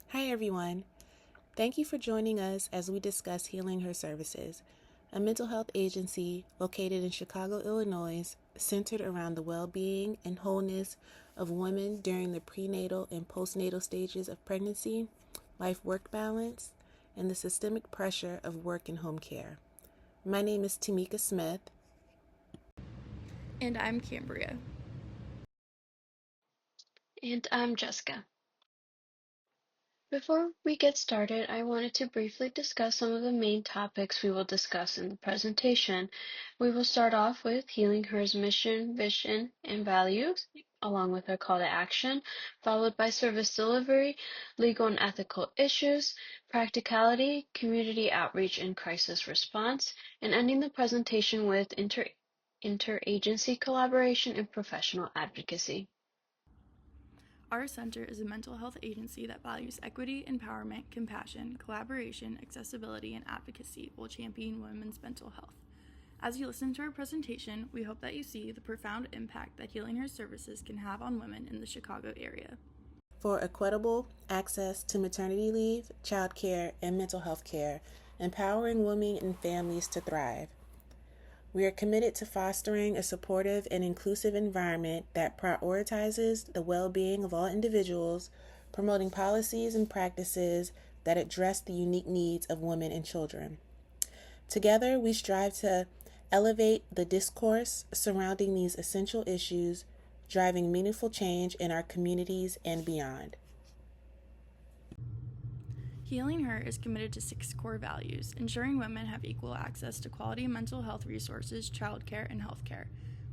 Hi, everyone. Thank you for joining us as we discuss Healing Her Services, a mental health agency located in Chicago, Illinois, centered around the well being and wholeness of women during the prenatal and postnatal stages of pregnancy, life work balance, and the systemic pressure of work and home care. My name is Tameka Smith. And I'm Cambria. And I'm Jessica. Before we get started, I wanted to briefly discuss some of the main topics we will discuss in the presentation. We will start off with Healing Her's mission, vision, and values, along with a call to action, followed by service delivery, legal and ethical issues, practicality, community outreach and crisis response, and ending the presentation with interagency collaboration and professional advocacy. Our center is a mental health agency that values equity, empowerment, compassion, collaboration, accessibility, and advocacy while championing women's mental health. As you listen to our presentation, we hope that you see the profound impact that Healing Her Services can have on women in the Chicago area. For equitable access to maternity leave, child care, and mental health care, empowering women and families to thrive. We are committed to fostering a supportive and inclusive environment that prioritizes the well being of all individuals, promoting policies and practices that address the unique needs of women and children. Together, we strive to elevate the discourse surrounding these essential issues, driving meaningful change in our communities and beyond. Healing Her is committed to 6 core values: ensuring women have equal access to quality mental health resources, childcare, and healthcare.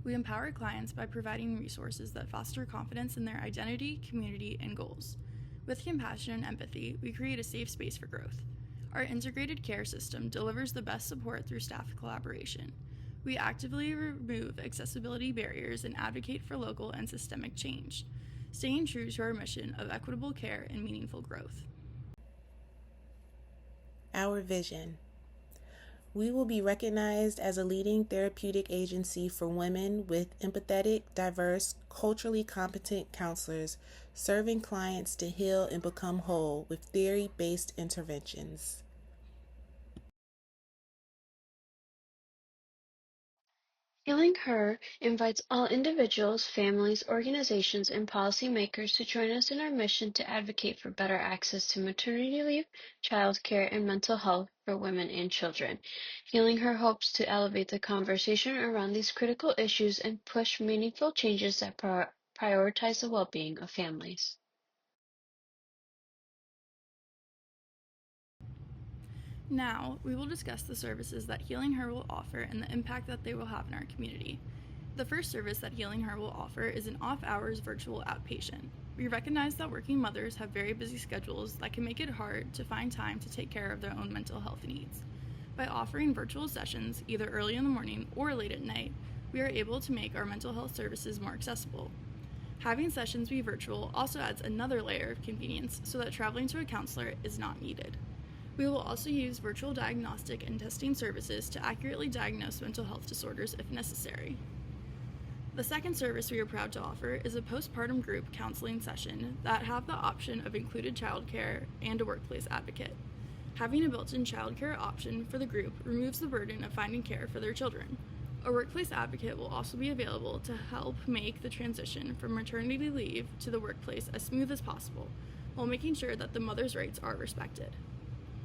We empower clients by providing resources that foster confidence in their identity, community, and goals. With compassion and empathy, we create a safe space for growth. Our integrated care system delivers the best support through staff collaboration. We actively remove accessibility barriers and advocate for local and systemic change, staying true to our mission of equitable care and meaningful growth. Our vision. We will be recognized as a leading therapeutic agency for women with empathetic, diverse, culturally competent counselors serving clients to heal and become whole with theory-based interventions. Healing Her invites all individuals, families, organizations, and policymakers to join us in our mission to advocate for better access to maternity leave, child care, and mental health for women and children. Healing Her hopes to elevate the conversation around these critical issues and push meaningful changes that prioritize the well-being of families. Now, we will discuss the services that Healing Her will offer and the impact that they will have in our community. The first service that Healing Her will offer is an off-hours virtual outpatient. We recognize that working mothers have very busy schedules that can make it hard to find time to take care of their own mental health needs. By offering virtual sessions, either early in the morning or late at night, we are able to make our mental health services more accessible. Having sessions be virtual also adds another layer of convenience so that traveling to a counselor is not needed. We will also use virtual diagnostic and testing services to accurately diagnose mental health disorders if necessary. The second service we are proud to offer is a postpartum group counseling session that have the option of included childcare and a workplace advocate. Having a built-in childcare option for the group removes the burden of finding care for their children. A workplace advocate will also be available to help make the transition from maternity leave to the workplace as smooth as possible, while making sure that the mother's rights are respected.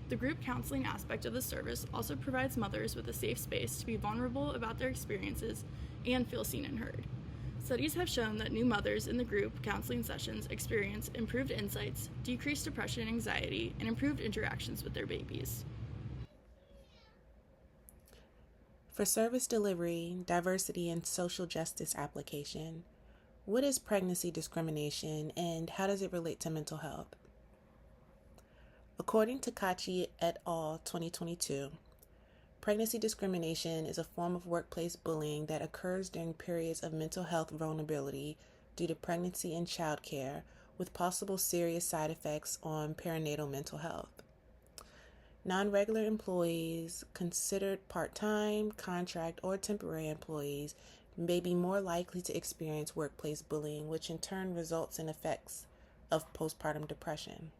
The group counseling aspect of the service also provides mothers with a safe space to be vulnerable about their experiences and feel seen and heard. Studies have shown that new mothers in the group counseling sessions experience improved insights, decreased depression and anxiety, and improved interactions with their babies. For service delivery, diversity, and social justice application, what is pregnancy discrimination and how does it relate to mental health? According to Kachi et al. 2022, pregnancy discrimination is a form of workplace bullying that occurs during periods of mental health vulnerability due to pregnancy and childcare, with possible serious side effects on perinatal mental health. Non-regular employees, considered part-time, contract, or temporary employees, may be more likely to experience workplace bullying, which in turn results in effects of postpartum depression.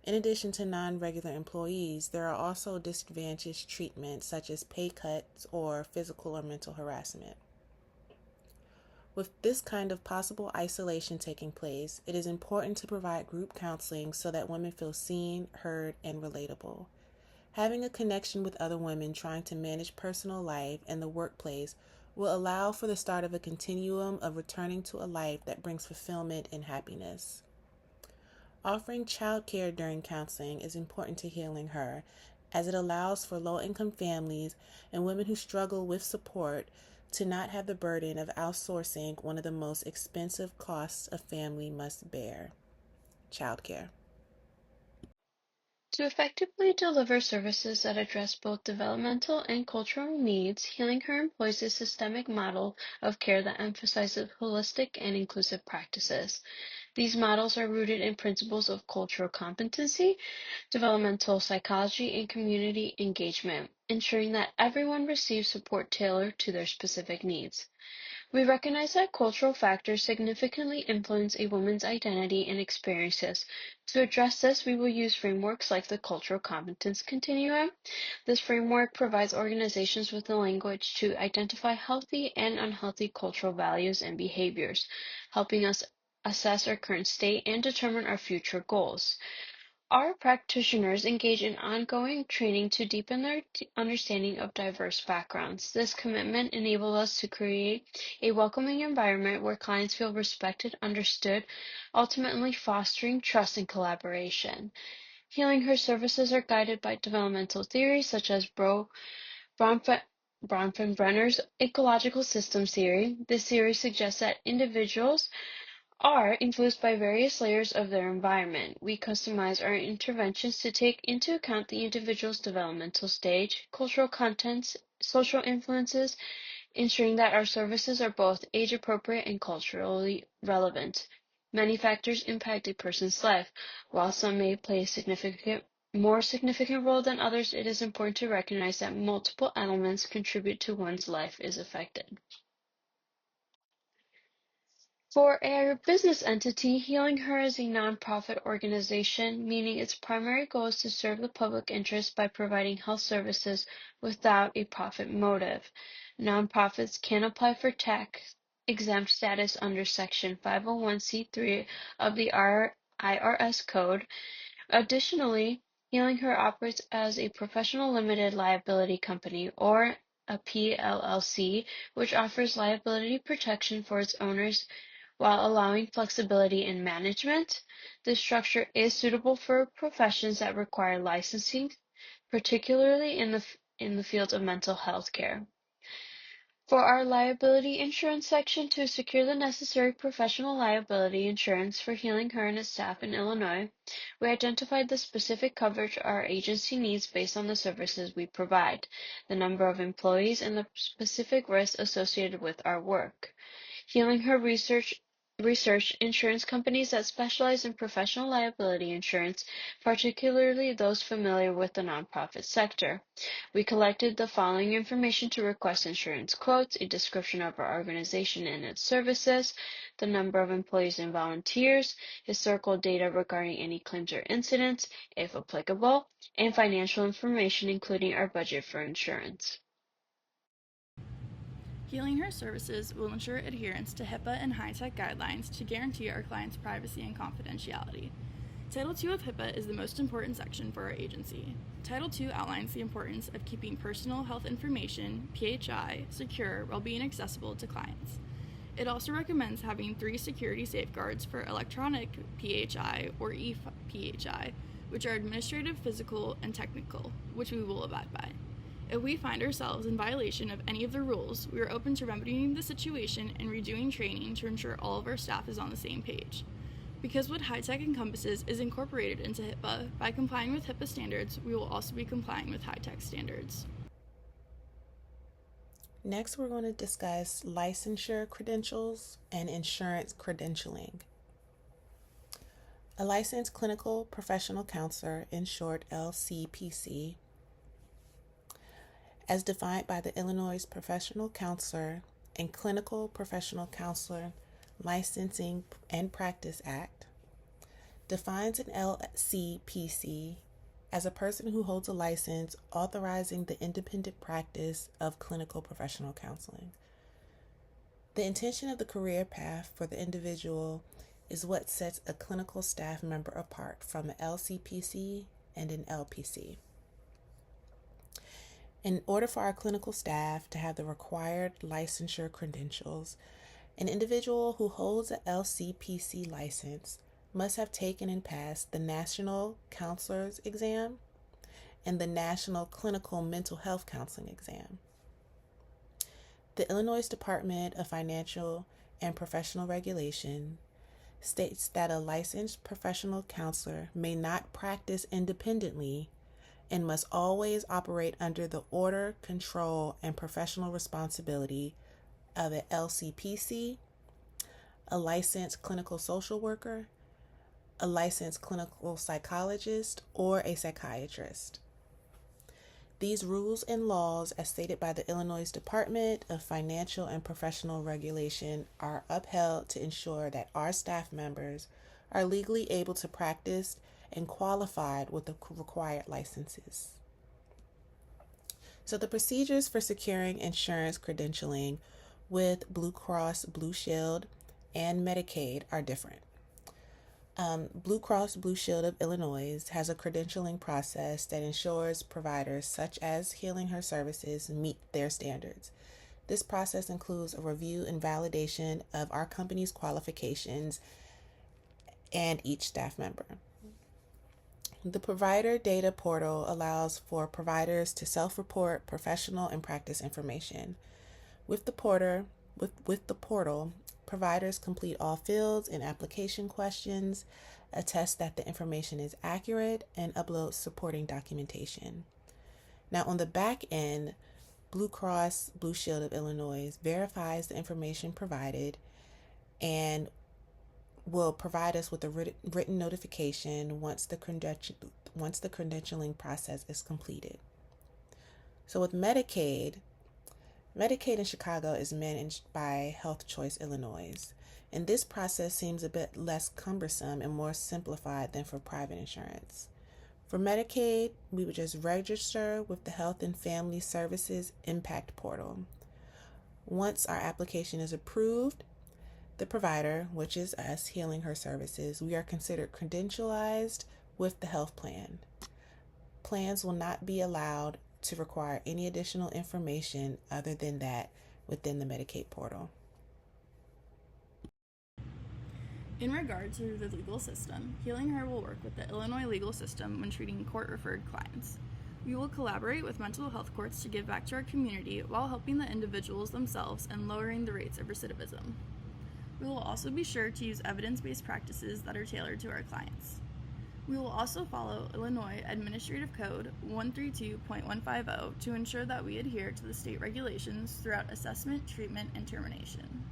In addition to non-regular employees, there are also disadvantaged treatments such as pay cuts or physical or mental harassment. With this kind of possible isolation taking place, it is important to provide group counseling so that women feel seen, heard, and relatable. Having a connection with other women trying to manage personal life and the workplace will allow for the start of a continuum of returning to a life that brings fulfillment and happiness. Offering child care during counseling is important to Healing Her, as it allows for low-income families and women who struggle with support to not have the burden of outsourcing one of the most expensive costs a family must bear: child care. To effectively deliver services that address both developmental and cultural needs, Healing Her employs a systemic model of care that emphasizes holistic and inclusive practices. These models are rooted in principles of cultural competency, developmental psychology, and community engagement, ensuring that everyone receives support tailored to their specific needs. We recognize that cultural factors significantly influence a woman's identity and experiences. To address this, we will use frameworks like the Cultural Competence Continuum. This framework provides organizations with the language to identify healthy and unhealthy cultural values and behaviors, helping us assess our current state and determine our future goals. Our practitioners engage in ongoing training to deepen their understanding of diverse backgrounds. This commitment enables us to create a welcoming environment where clients feel respected, understood, ultimately fostering trust and collaboration. Healing Her services are guided by developmental theories such as Bronfenbrenner's ecological systems theory. This theory suggests that individuals are influenced by various layers of their environment. We customize our interventions to take into account the individual's developmental stage, cultural contents, social influences, ensuring that our services are both age appropriate and culturally relevant. Many factors impact a person's life. While some may play a more significant role than others, it is important to recognize that multiple elements contribute to one's life is affected. For a business entity, Healing Her is a nonprofit organization, meaning its primary goal is to serve the public interest by providing health services without a profit motive. Nonprofits can apply for tax-exempt status under Section 501(c)(3) of the IRS Code. Additionally, Healing Her operates as a professional limited liability company, or a PLLC, which offers liability protection for its owners while allowing flexibility in management. This structure is suitable for professions that require licensing, particularly in the field of mental health care. For our liability insurance section, to secure the necessary professional liability insurance for Healing Her and its staff in Illinois, we identified the specific coverage our agency needs based on the services we provide, the number of employees, and the specific risks associated with our work. Healing Her researched insurance companies that specialize in professional liability insurance, particularly those familiar with the nonprofit sector. We collected the following information to request insurance quotes: a description of our organization and its services, the number of employees and volunteers, historical data regarding any claims or incidents, if applicable, and financial information including our budget for insurance. Healing Her services will ensure adherence to HIPAA and high-tech guidelines to guarantee our clients' privacy and confidentiality. Title II of HIPAA is the most important section for our agency. Title II outlines the importance of keeping personal health information, PHI, secure while being accessible to clients. It also recommends having 3 security safeguards for electronic PHI or e-PHI, which are administrative, physical, and technical, which we will abide by. If we find ourselves in violation of any of the rules, we are open to remedying the situation and redoing training to ensure all of our staff is on the same page. Because what high-tech encompasses is incorporated into HIPAA, by complying with HIPAA standards, we will also be complying with high-tech standards. Next, we're going to discuss licensure credentials and insurance credentialing. A licensed clinical professional counselor, in short LCPC, as defined by the Illinois Professional Counselor and Clinical Professional Counselor Licensing and Practice Act, defines an LCPC as a person who holds a license authorizing the independent practice of clinical professional counseling. The intention of the career path for the individual is what sets a clinical staff member apart from an LCPC and an LPC. In order for our clinical staff to have the required licensure credentials, an individual who holds an LCPC license must have taken and passed the National Counselor's Exam and the National Clinical Mental Health Counseling Exam. The Illinois Department of Financial and Professional Regulation states that a licensed professional counselor may not practice independently and must always operate under the order, control, and professional responsibility of an LCPC, a licensed clinical social worker, a licensed clinical psychologist, or a psychiatrist. These rules and laws, as stated by the Illinois Department of Financial and Professional Regulation, are upheld to ensure that our staff members are legally able to practice and qualified with the required licenses. So the procedures for securing insurance credentialing with Blue Cross Blue Shield and Medicaid are different. Blue Cross Blue Shield of Illinois has a credentialing process that ensures providers such as Healing Her Services meet their standards. This process includes a review and validation of our company's qualifications and each staff member. The Provider Data Portal allows for providers to self-report professional and practice information. With the portal, providers complete all fields and application questions, attest that the information is accurate, and upload supporting documentation. Now, on the back end, Blue Cross Blue Shield of Illinois verifies the information provided and will provide us with a written notification once the credentialing process is completed. So with Medicaid in Chicago is managed by Health Choice Illinois, and this process seems a bit less cumbersome and more simplified than for private insurance. For Medicaid, we would just register with the Health and Family Services Impact Portal. Once our application is approved, the provider, which is us, Healing Her Services, we are considered credentialized with the health plan. Plans will not be allowed to require any additional information other than that within the Medicaid portal. In regard to the legal system, Healing Her will work with the Illinois legal system when treating court-referred clients. We will collaborate with mental health courts to give back to our community while helping the individuals themselves and lowering the rates of recidivism. We will also be sure to use evidence-based practices that are tailored to our clients. We will also follow Illinois Administrative Code 132.150 to ensure that we adhere to the state regulations throughout assessment, treatment, and termination.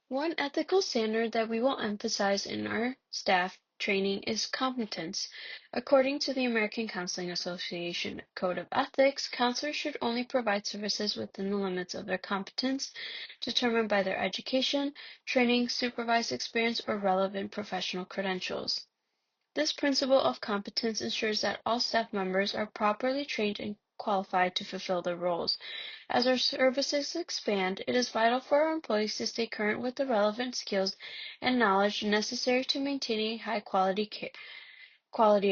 One ethical standard that we will emphasize in our staff training is competence. According to the American Counseling Association Code of Ethics, counselors should only provide services within the limits of their competence, determined by their education, training, supervised experience, or relevant professional credentials. This principle of competence ensures that all staff members are properly trained and qualified to fulfill their roles. As our services expand, it is vital for our employees to stay current with the relevant skills and knowledge necessary to maintaining high quality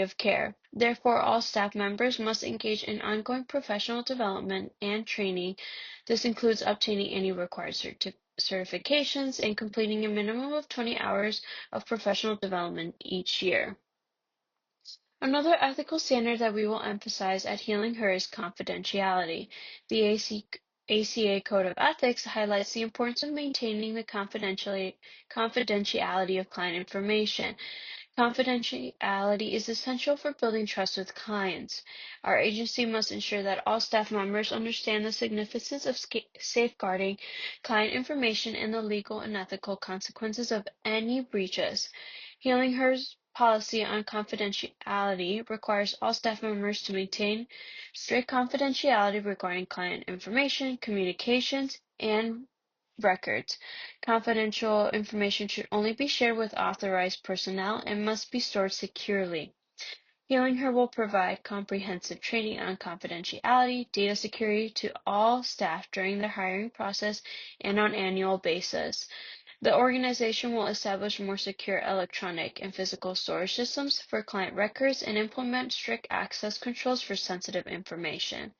of care. Therefore, all staff members must engage in ongoing professional development and training. This includes obtaining any required certifications and completing a minimum of 20 hours of professional development each year. Another ethical standard that we will emphasize at Healing Her is confidentiality. The ACA Code of Ethics highlights the importance of maintaining the confidentiality of client information. Confidentiality is essential for building trust with clients. Our agency must ensure that all staff members understand the significance of safeguarding client information and the legal and ethical consequences of any breaches. Healing Her's policy on confidentiality requires all staff members to maintain strict confidentiality regarding client information, communications, and records. Confidential information should only be shared with authorized personnel and must be stored securely. Healing Her will provide comprehensive training on confidentiality, data security to all staff during the hiring process and on an annual basis. The organization will establish more secure electronic and physical storage systems for client records and implement strict access controls for sensitive information,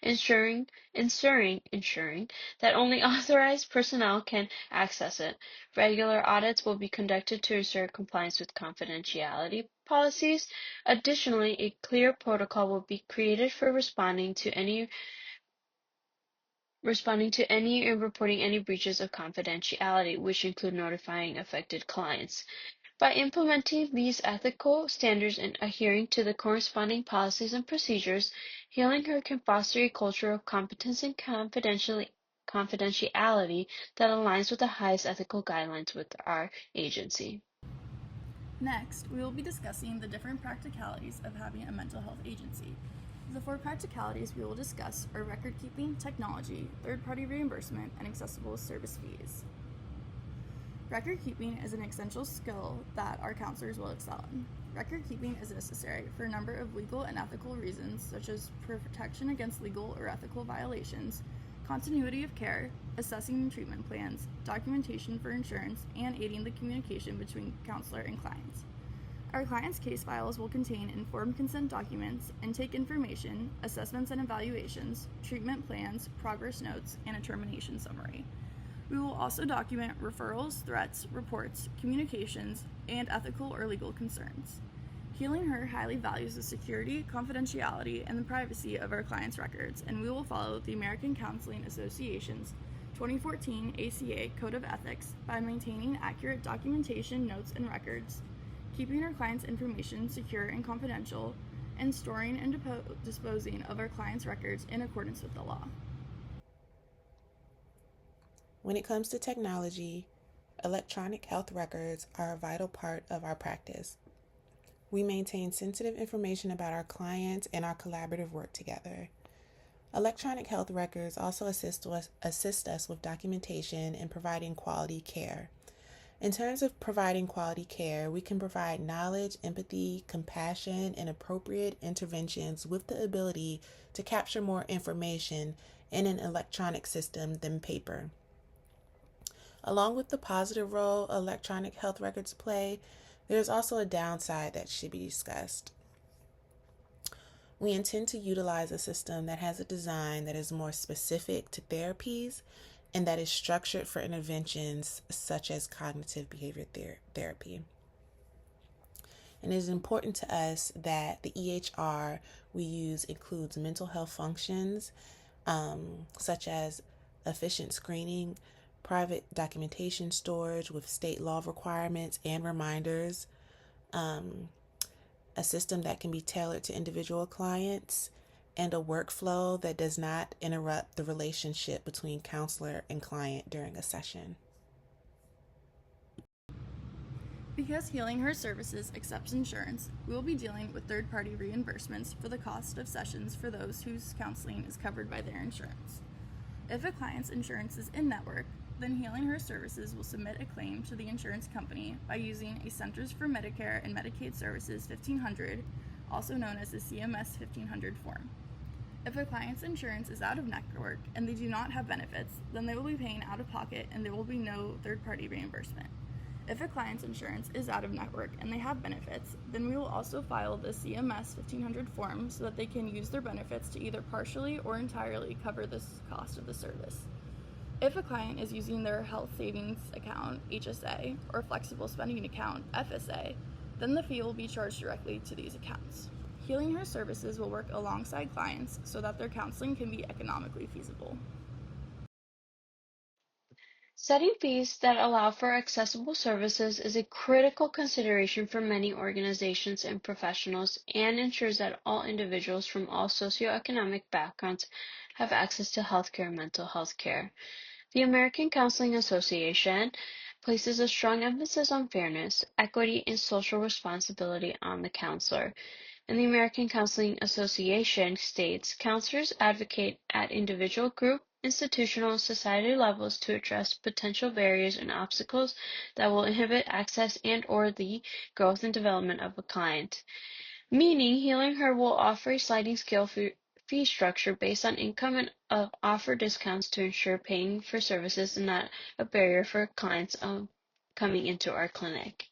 ensuring that only authorized personnel can access it. Regular audits will be conducted to ensure compliance with confidentiality policies. Additionally, a clear protocol will be created for responding to any and reporting any breaches of confidentiality, which include notifying affected clients. By implementing these ethical standards and adhering to the corresponding policies and procedures, Healing Her can foster a culture of competence and confidentiality that aligns with the highest ethical guidelines with our agency. Next, we will be discussing the different practicalities of having a mental health agency. The 4 practicalities we will discuss are record keeping, technology, third-party reimbursement, and accessible service fees. Record keeping is an essential skill that our counselors will excel in. Record keeping is necessary for a number of legal and ethical reasons, such as protection against legal or ethical violations, continuity of care, assessing treatment plans, documentation for insurance, and aiding the communication between counselor and clients. Our clients' case files will contain informed consent documents, intake information, assessments and evaluations, treatment plans, progress notes, and a termination summary. We will also document referrals, threats, reports, communications, and ethical or legal concerns. Healing Her highly values the security, confidentiality, and the privacy of our clients' records, and we will follow the American Counseling Association's 2014 ACA Code of Ethics by maintaining accurate documentation, notes, and records, keeping our clients' information secure and confidential, and storing and disposing of our clients' records in accordance with the law. When it comes to technology, electronic health records are a vital part of our practice. We maintain sensitive information about our clients and our collaborative work together. Electronic health records also assist us with documentation and providing quality care. In terms of providing quality care, we can provide knowledge, empathy, compassion, and appropriate interventions with the ability to capture more information in an electronic system than paper. Along with the positive role electronic health records play, there's also a downside that should be discussed. We intend to utilize a system that has a design that is more specific to therapies and that is structured for interventions such as cognitive behavior therapy. And it is important to us that the EHR we use includes mental health functions such as efficient screening, private documentation storage with state law requirements and reminders, a system that can be tailored to individual clients, and a workflow that does not interrupt the relationship between counselor and client during a session. Because Healing Her Services accepts insurance, we will be dealing with third-party reimbursements for the cost of sessions for those whose counseling is covered by their insurance. If a client's insurance is in-network, then Healing Her Services will submit a claim to the insurance company by using a Centers for Medicare and Medicaid Services 1500, also known as the CMS 1500 form. If a client's insurance is out of network and they do not have benefits, then they will be paying out of pocket and there will be no third-party reimbursement. If a client's insurance is out of network and they have benefits, then we will also file the CMS 1500 form so that they can use their benefits to either partially or entirely cover the cost of the service. If a client is using their health savings account, HSA, or flexible spending account, FSA, then the fee will be charged directly to these accounts. Healing Her Services will work alongside clients so that their counseling can be economically feasible. Setting fees that allow for accessible services is a critical consideration for many organizations and professionals and ensures that all individuals from all socioeconomic backgrounds have access to healthcare and mental health care. The American Counseling Association places a strong emphasis on fairness, equity, and social responsibility on the counselor. And the American Counseling Association states, counselors advocate at individual, group, institutional, and society levels to address potential barriers and obstacles that will inhibit access and/or the growth and development of a client. Meaning, Healing Her will offer a sliding scale fee structure based on income and offer discounts to ensure paying for services is not a barrier for clients coming into our clinic.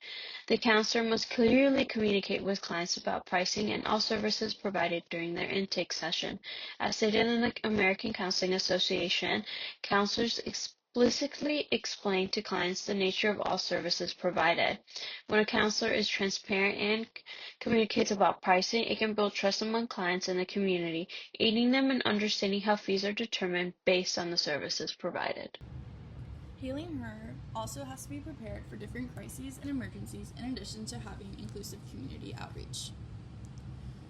The counselor must clearly communicate with clients about pricing and all services provided during their intake session. As stated in the American Counseling Association, counselors explicitly explain to clients the nature of all services provided. When a counselor is transparent and communicates about pricing, it can build trust among clients and the community, aiding them in understanding how fees are determined based on the services provided. Healing Her also has to be prepared for different crises and emergencies in addition to having inclusive community outreach.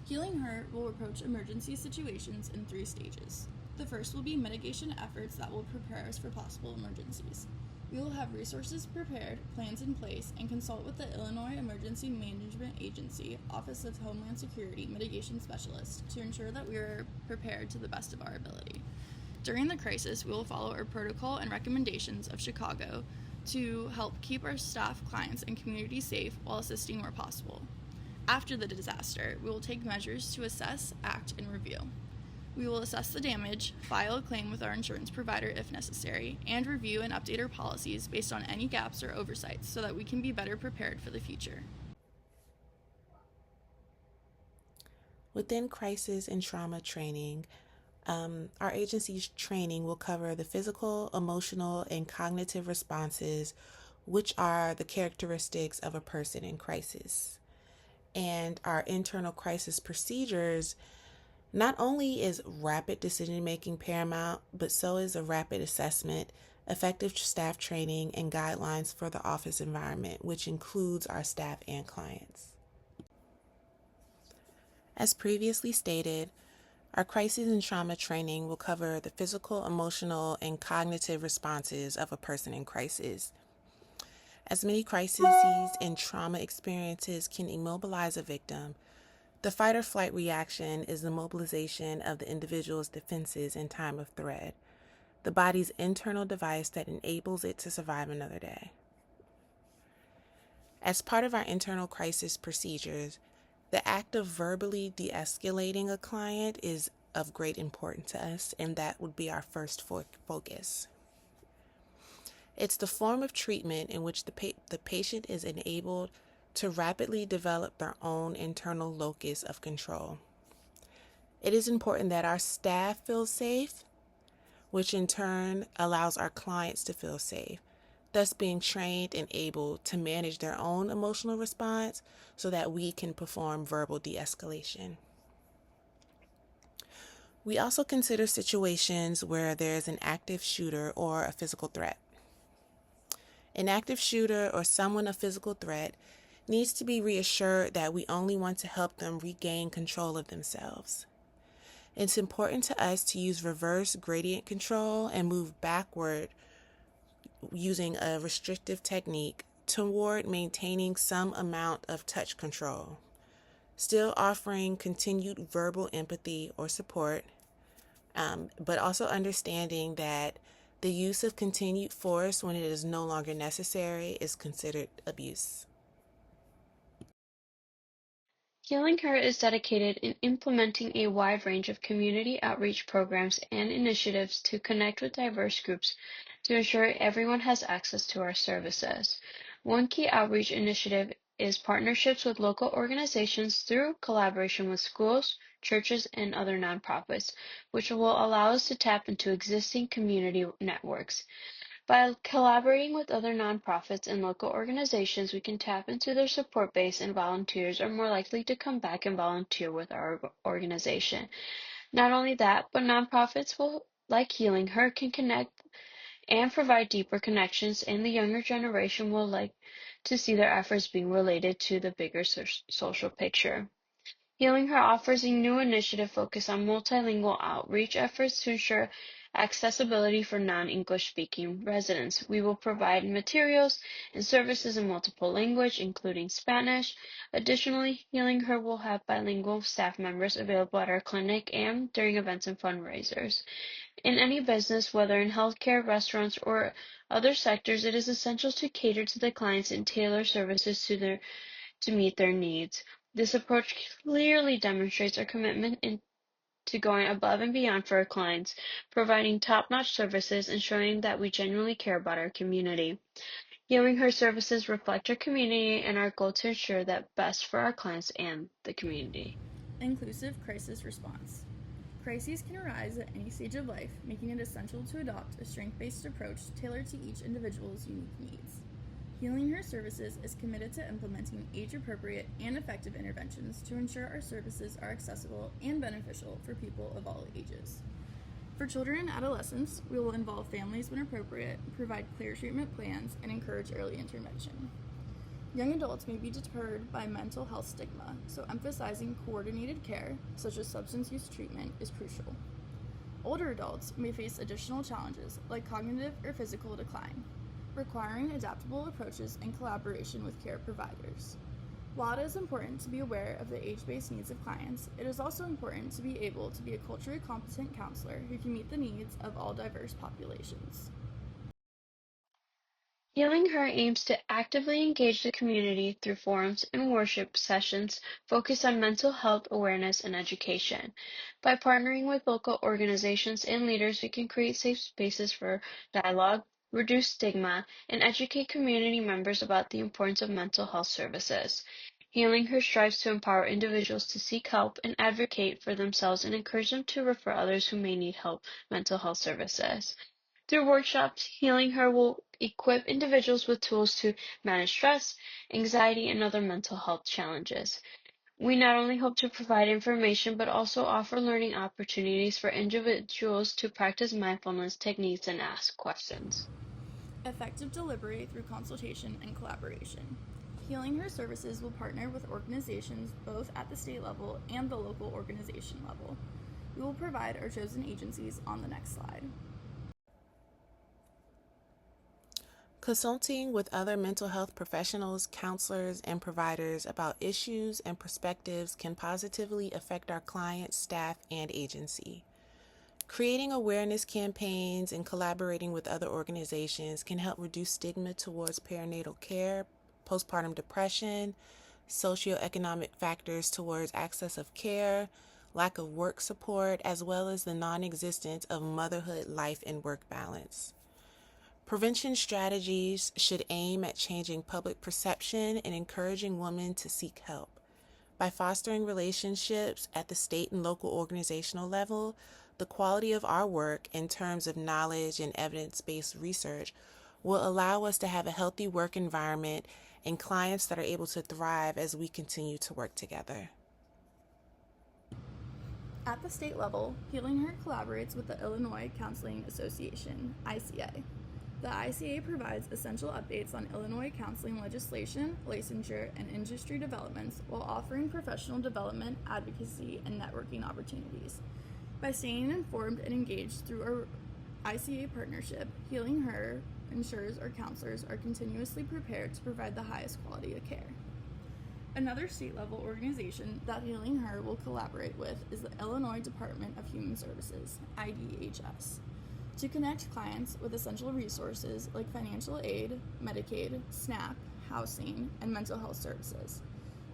Healing Her will approach emergency situations in 3 stages. The first will be mitigation efforts that will prepare us for possible emergencies. We will have resources prepared, plans in place, and consult with the Illinois Emergency Management Agency Office of Homeland Security Mitigation Specialist to ensure that we are prepared to the best of our ability. During the crisis, we will follow our protocol and recommendations of Chicago to help keep our staff, clients, and community safe while assisting where possible. After the disaster, we will take measures to assess, act, and review. We will assess the damage, file a claim with our insurance provider if necessary, and review and update our policies based on any gaps or oversights so that we can be better prepared for the future. Within crisis and trauma training, our agency's training will cover the physical, emotional, and cognitive responses, which are the characteristics of a person in crisis. And our internal crisis procedures, not only is rapid decision-making paramount, but so is a rapid assessment, effective staff training, and guidelines for the office environment, which includes our staff and clients. As previously stated, our crisis and trauma training will cover the physical, emotional, and cognitive responses of a person in crisis. As many crises and trauma experiences can immobilize a victim, the fight or flight reaction is the mobilization of the individual's defenses in time of threat, the body's internal device that enables it to survive another day. As part of our internal crisis procedures, the act of verbally de-escalating a client is of great importance to us, and that would be our first focus. It's the form of treatment in which the patient is enabled to rapidly develop their own internal locus of control. It is important that our staff feels safe, which in turn allows our clients to feel safe, thus being trained and able to manage their own emotional response so that we can perform verbal de-escalation. We also consider situations where there is an active shooter or a physical threat. An active shooter or someone of physical threat needs to be reassured that we only want to help them regain control of themselves. It's important to us to use reverse gradient control and move backward using a restrictive technique toward maintaining some amount of touch control, still offering continued verbal empathy or support, but also understanding that the use of continued force when it is no longer necessary is considered abuse. Healing Her is dedicated in implementing a wide range of community outreach programs and initiatives to connect with diverse groups to ensure everyone has access to our services. One key outreach initiative is partnerships with local organizations through collaboration with schools, churches, and other nonprofits, which will allow us to tap into existing community networks. By collaborating with other nonprofits and local organizations, we can tap into their support base, and volunteers are more likely to come back and volunteer with our organization. Not only that, but nonprofits like Healing Her can connect and provide deeper connections, and the younger generation will like to see their efforts being related to the bigger social picture. Healing Her offers a new initiative focused on multilingual outreach efforts to ensure accessibility for non-English speaking residents. We will provide materials and services in multiple languages, including Spanish. Additionally, Healing Her will have bilingual staff members available at our clinic and during events and fundraisers. In any business, whether in healthcare, restaurants, or other sectors, it is essential to cater to the clients and tailor services to meet their needs. This approach clearly demonstrates our commitment to going above and beyond for our clients, providing top-notch services, and showing that we genuinely care about our community. Healing Her services reflect our community and our goal to ensure that best for our clients and the community. Inclusive crisis response. Crises can arise at any stage of life, making it essential to adopt a strength-based approach tailored to each individual's unique needs. Healing Her Services is committed to implementing age-appropriate and effective interventions to ensure our services are accessible and beneficial for people of all ages. For children and adolescents, we will involve families when appropriate, provide clear treatment plans, and encourage early intervention. Young adults may be deterred by mental health stigma, so emphasizing coordinated care, such as substance use treatment, is crucial. Older adults may face additional challenges, like cognitive or physical decline, requiring adaptable approaches and collaboration with care providers. While it is important to be aware of the age-based needs of clients, it is also important to be able to be a culturally competent counselor who can meet the needs of all diverse populations. Healing Her aims to actively engage the community through forums and worship sessions focused on mental health awareness and education. By partnering with local organizations and leaders, we can create safe spaces for dialogue, reduce stigma, and educate community members about the importance of mental health services. Healing Her strives to empower individuals to seek help and advocate for themselves and encourage them to refer others who may need mental health services. Through workshops, Healing Her will equip individuals with tools to manage stress, anxiety, and other mental health challenges. We not only hope to provide information, but also offer learning opportunities for individuals to practice mindfulness techniques and ask questions. Effective delivery through consultation and collaboration. Healing Her Services will partner with organizations both at the state level and the local organization level. We will provide our chosen agencies on the next slide. Consulting with other mental health professionals, counselors, and providers about issues and perspectives can positively affect our clients, staff, and agency. Creating awareness campaigns and collaborating with other organizations can help reduce stigma towards perinatal care, postpartum depression, socioeconomic factors towards access of care, lack of work support, as well as the non-existence of motherhood life and work balance. Prevention strategies should aim at changing public perception and encouraging women to seek help. By fostering relationships at the state and local organizational level, the quality of our work in terms of knowledge and evidence-based research will allow us to have a healthy work environment and clients that are able to thrive as we continue to work together. At the state level, Healing Her collaborates with the Illinois Counseling Association, ICA. The ICA provides essential updates on Illinois counseling legislation, licensure, and industry developments while offering professional development, advocacy, and networking opportunities. By staying informed and engaged through our ICA partnership, Healing Her ensures our counselors are continuously prepared to provide the highest quality of care. Another state-level organization that Healing Her will collaborate with is the Illinois Department of Human Services, IDHS, to connect clients with essential resources like financial aid, Medicaid, SNAP, housing, and mental health services.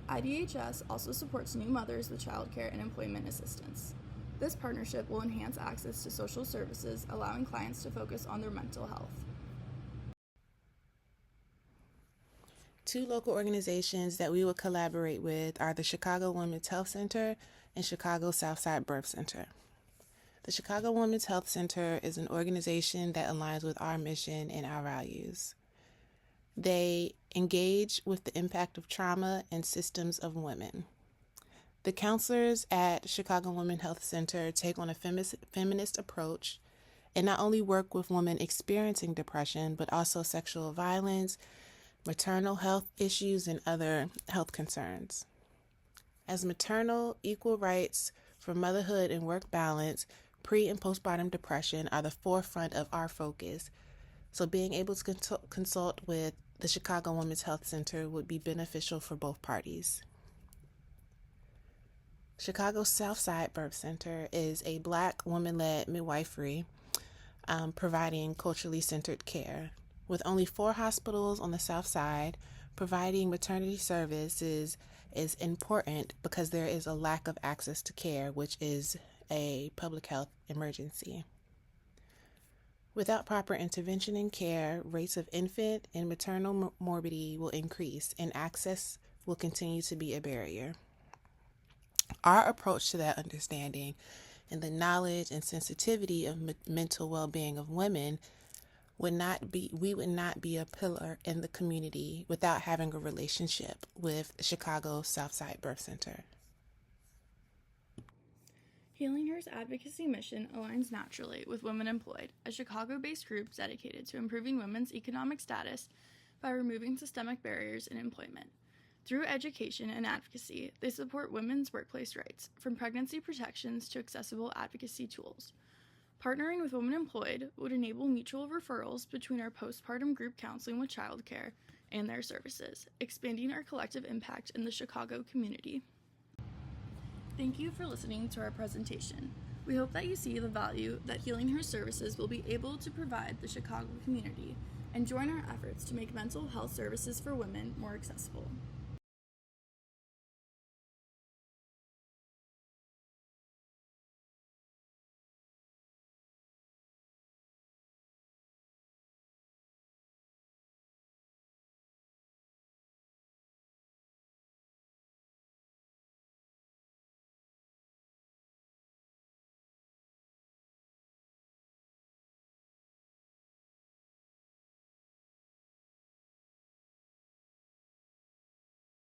IDHS also supports new mothers with childcare and employment assistance. This partnership will enhance access to social services, allowing clients to focus on their mental health. Two local organizations that we will collaborate with are the Chicago Women's Health Center and Chicago Southside Birth Center. The Chicago Women's Health Center is an organization that aligns with our mission and our values. They engage with the impact of trauma and systems of women. The counselors at Chicago Women's Health Center take on a feminist approach and not only work with women experiencing depression, but also sexual violence, maternal health issues, and other health concerns. As maternal, equal rights for motherhood and work balance, pre- and postpartum depression are the forefront of our focus. So being able to consult with the Chicago Women's Health Center would be beneficial for both parties. Chicago's Southside Birth Center is a Black woman-led midwifery providing culturally centered care. With only 4 hospitals on the South Side, providing maternity services is important because there is a lack of access to care, which is a public health emergency. Without proper intervention and care, rates of infant and maternal morbidity will increase, and access will continue to be a barrier. Our approach to that understanding and the knowledge and sensitivity of mental well-being of women we would not be a pillar in the community without having a relationship with Chicago Southside Birth Center. Healing Her's advocacy mission aligns naturally with Women Employed, a Chicago-based group dedicated to improving women's economic status by removing systemic barriers in employment. Through education and advocacy, they support women's workplace rights, from pregnancy protections to accessible advocacy tools. Partnering with Women Employed would enable mutual referrals between our postpartum group counseling with childcare and their services, expanding our collective impact in the Chicago community. Thank you for listening to our presentation. We hope that you see the value that Healing Her services will be able to provide the Chicago community and join our efforts to make mental health services for women more accessible.